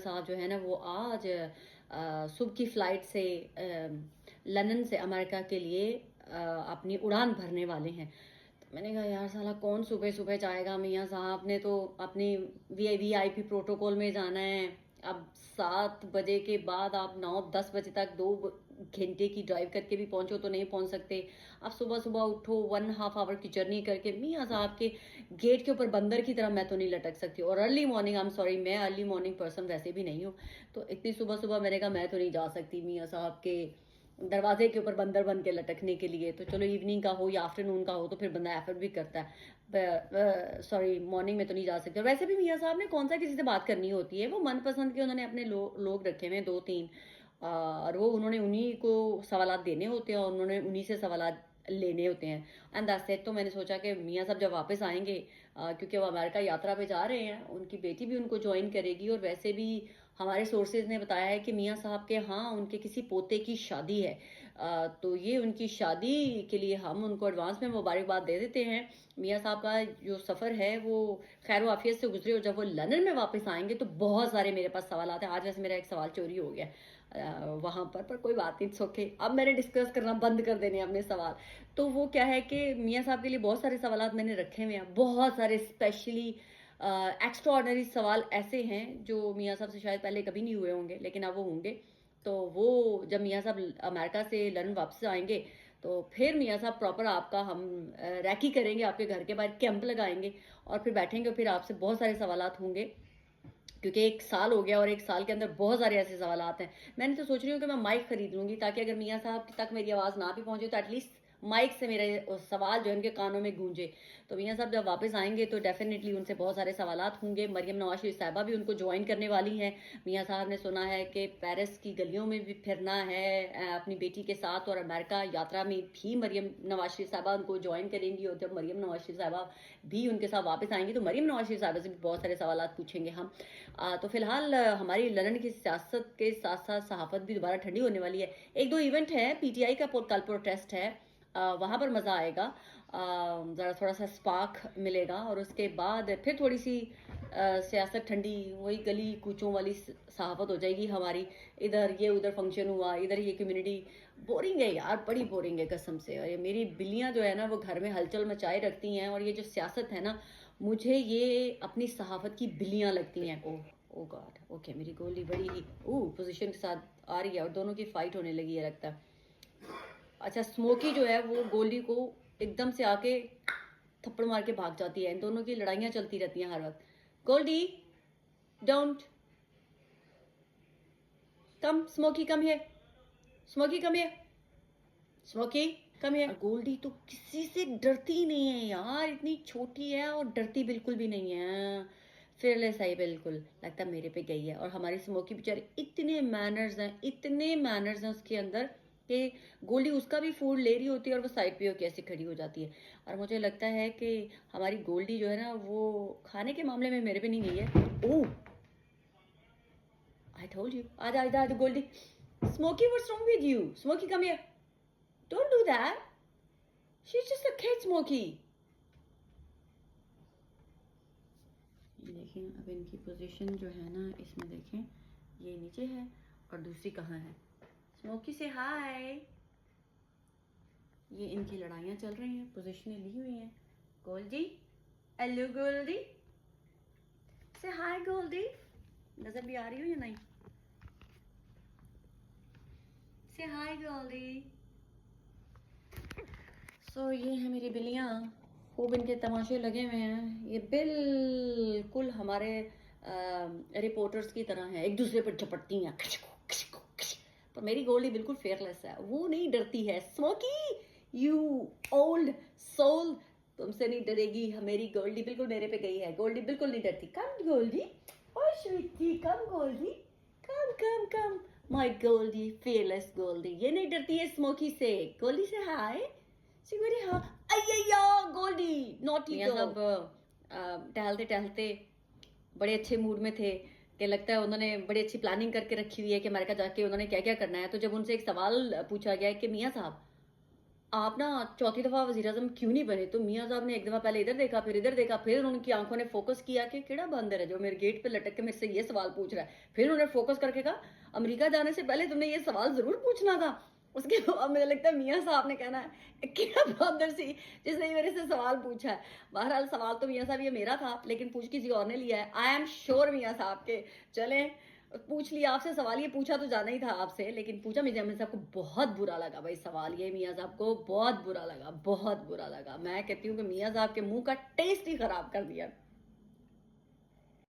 साहब जो है ना वो आज सुबह की फ़्लाइट से लंदन से अमेरिका के लिए अपनी उड़ान भरने वाले हैं। तो मैंने कहा यार साला कौन सुबह-सुबह जाएगा, मियाँ साहब ने तो अपनी वीआईपी प्रोटोकॉल में जाना है। अब 7 बजे के बाद आप 9-10 बजे तक 2 घंटे की ड्राइव करके भी पहुँचो तो नहीं पहुँच सकते। अब सुबह-सुबह उठो 1 हाफ आवर की जर्नी करके मियाँ साहब के गेट के ऊपर बंदर की तरह मैं तो नहीं लटक सकती और early morning I am sorry मैं अर्ली मॉर्निंग पर्सन वैसे भी नहीं हूँ। तो इतनी सुबह-सुबह मैंने कहा मैं तो नहीं जा सकती मियाँ साहब के दरवाजे के ऊपर बंदर बन के लटकने के लिए। तो चलो इवनिंग का हो या आफ्टरनून का हो तो फिर बंदा एफर्ट भी करता है। सॉरी मॉर्निंग में तो नहीं जा सकते। और वैसे भी मियाँ साहब ने कौन-सा किसी से बात करनी होती है, वो मनपसंद के उन्होंने अपने लोग रखे हुए हैं 2-3 और वो उन्होंने उन्हीं को सवालात देने होते हैं और उन्होंने उन्हीं से सवालात लेने होते हैं। And that's it. तो मैंने सोचा कि मियाँ साहब जब वापस आएँगे क्योंकि वो अमेरिका यात्रा पे जा रहे हैं, उनकी बेटी भी उनको जॉइन करेगी और वैसे भी हमारे सोर्सेज़ ने बताया है कि मियाँ साहब के यहाँ उनके किसी पोते की शादी है। तो ये उनकी शादी के लिए हम उनको एडवांस में मुबारकबाद दे देते हैं। मियाँ साहब का जो सफ़र है वो खैर-ओ-आफ़ियत से गुज़रे और जब वो लंदन में वापस आएँगे तो बहुत सारे मेरे पास सवालात हैं। आज वैसे मेरा एक सवाल चोरी हो गया वहाँ पर कोई बात नहीं इट्स ओके। अब मैंने डिस्कस करना बंद कर देने हैं अपने सवाल। तो वो क्या है कि मियाँ साहब के लिए बहुत सारे सवालात मैंने रखे हुए हैं। बहुत सारे स्पेशली एक्स्ट्राऑर्डिनरी सवाल ऐसे हैं जो मियाँ साहब से शायद पहले कभी नहीं हुए होंगे, लेकिन अब वो होंगे। तो वो जब मियाँ साहब अमेरिका से लंदन वापस आएँगे, तो फिर मियाँ साहब प्रॉपर आपका हम रैकी करेंगे, आपके घर के बाहर कैंप लगाएँगे और फिर बैठेंगे और फिर आपसे बहुत सारे सवालात होंगे। क्योंकि 1 साल हो गया और 1 साल के अंदर बहुत सारे ऐसे सवालात हैं। मैंने तो सोच रही हूँ कि मैं माइक खरीद लूँगी ताकि अगर मियाँ साहब तक मेरी आवाज़ ना भी पहुँचे तो एटलीस्ट माइक से मेरे सवाल जो है उनके कानों में गूंजे। तो मियाँ साहब जब वापस आएँगे तो डेफ़िनेटली उनसे बहुत सारे सवालात होंगे। मरियम नवाज़ शरीफ साहिबा भी उनको जॉइन करने वाली हैं। मियाँ साहब ने सुना है कि पेरिस की गलियों में भी फिरना है अपनी बेटी के साथ और अमेरिका यात्रा में भी मरियम नवाज़ शरीफ साहिबा उनको जॉइन करेंगी और जब मरियम नवाज़ शरीफ साहिबा भी उनके साथ वापस आएँगी तो मरियम नवाज़ शरीफ साहिबा से भी बहुत सारे सवालात पूछेंगे हम। तो फ़िलहाल हमारी लंदन की सियासत के साथ-साथ सहाफ़त भी दोबारा ठंडी होने वाली है। 1-2 इवेंट है, पीटीआई का कल प्रोटेस्ट है वहाँ पर मज़ा आएगा। ज़रा थोड़ा-सा स्पार्क मिलेगा और उसके बाद फिर थोड़ी-सी सियासत ठंडी वही गली कूचों वाली सहाफ़त हो जाएगी हमारी। इधर ये उधर फंक्शन हुआ, इधर ये कम्युनिटी बोरिंग है यार, बड़ी बोरिंग है कसम से। और ये मेरी बिल्लियाँ जो है ना वो घर में हलचल मचाए रखती हैं और ये जो सियासत है ना मुझे ये अपनी सहाफ़त की बिल्लियाँ लगती हैं। ओह! ओह गॉड! ओके मेरी गोली बड़ी ही पोज़ीशन के साथ आ रही है और दोनों की फ़ाइट होने लगी है लगता है। अच्छा स्मोकी जो है वो गोली को एकदम से आके थप्पड़ मार के भाग जाती है। इन दोनों की लड़ाइयाँ चलती रहती हैं हर वक़्त। Goldie don't come Smokey come here Smokey come here Smokey come here. Goldie तो किसी से डरती ही नहीं है यार, इतनी छोटी है और डरती बिल्कुल भी नहीं है। फियरलेस है बिल्कुल, लगता है मेरे पे गई है। और हमारी स्मोकी बेचारी इतने मैनर्स हैं उसके अंदर कि गोल्डी उसका भी फूड ले रही होती है और वो साइड पे होके ऐसे खड़ी हो जाती है। और मुझे लगता है कि हमारी गोल्डी जो है ना वो खाने के मामले में मेरे पे नहीं गई है। ओह! आई टोल्ड यू आजा आजा आजा Goldie. Smokey what's wrong with you? Smokey come here. Don't do that. She is just a kid Smokey. ये देखें अब इनकी पोजीशन जो है ना इसमें देखें ये नीचे है और दूसरी कहाँ है। स्मोकी से हाय। ये इनकी लड़ाइयाँ चल रही हैं, पोजीशनें ली हुई हैं। गोल्डी हेलो गोल्डी से हाय गोल्डी। नजर भी आ रही हो या नहीं? से हाय गोल्डी। सो ये है मेरी बिल्लियाँ, खूब इनके तमाशे लगे हुए हैं। ये बिल्कुल हमारे रिपोर्टर्स की तरह हैं, एक दूसरे पर झपटती हैं। पर मेरी गोल्डी बिल्कुल फेयरलेस है, वो नहीं डरती है। स्मोकी यू ओल्ड सोल तुमसे नहीं डरेगी। मेरी गोल्डी बिल्कुल मेरे पे गई है। गोल्डी बिल्कुल नहीं डरती। कम गोल्डी ओह स्वीटी कम गोल्डी कम कम come my Goldy fearless Goldy. ये नहीं डरती है स्मोकी से। गोल्डी से हाय सिगुरी हाँ अय्या गोल्डी नॉटी गर्ल। सब टहलते टहलते बड़े अच्छे मूड में थे कि लगता है उन्होंने बड़ी अच्छी प्लानिंग करके रखी हुई है कि अमेरिका जाके उन्होंने क्या क्या करना है। तो जब उनसे एक सवाल पूछा गया कि मियाँ साहब आप ना चौथी दफ़ा वज़ीर-ए-आज़म क्यों नहीं बने? तो मियाँ साहब ने एक दफ़ा पहले इधर देखा, फिर इधर देखा, फिर उनकी आँखों ने फ़ोकस किया कि केड़ा बंदर है जो मेरे गेट पे लटक के मेरे से ये सवाल पूछ रहा है। फिर उन्होंने फ़ोकस करके कहा, "अमेरिका जाने से पहले तुमने ये सवाल ज़रूर पूछना था।" उसके बाद मुझे लगता है मियाँ साहब ने कहना है, "केड़ा बंदर सी जिसने मेरे से सवाल पूछा है।" बहरहाल सवाल तो मियाँ साहब ये मेरा था, लेकिन पूछ किसी और ने लिया है। आई एम श्योर मियाँ साहब के चलें पूछ लिया आपसे सवाल ये पूछा तो जाना ही था आपसे, लेकिन पूछा मिर्ज़ा अहमद साहब को बहुत बुरा लगा भाई सवाल ये मियाँ साहब को बहुत बुरा लगा, बहुत बुरा लगा। मैं कहती हूँ कि मियाँ साहब के मुँह का टेस्ट ही खराब कर दिया।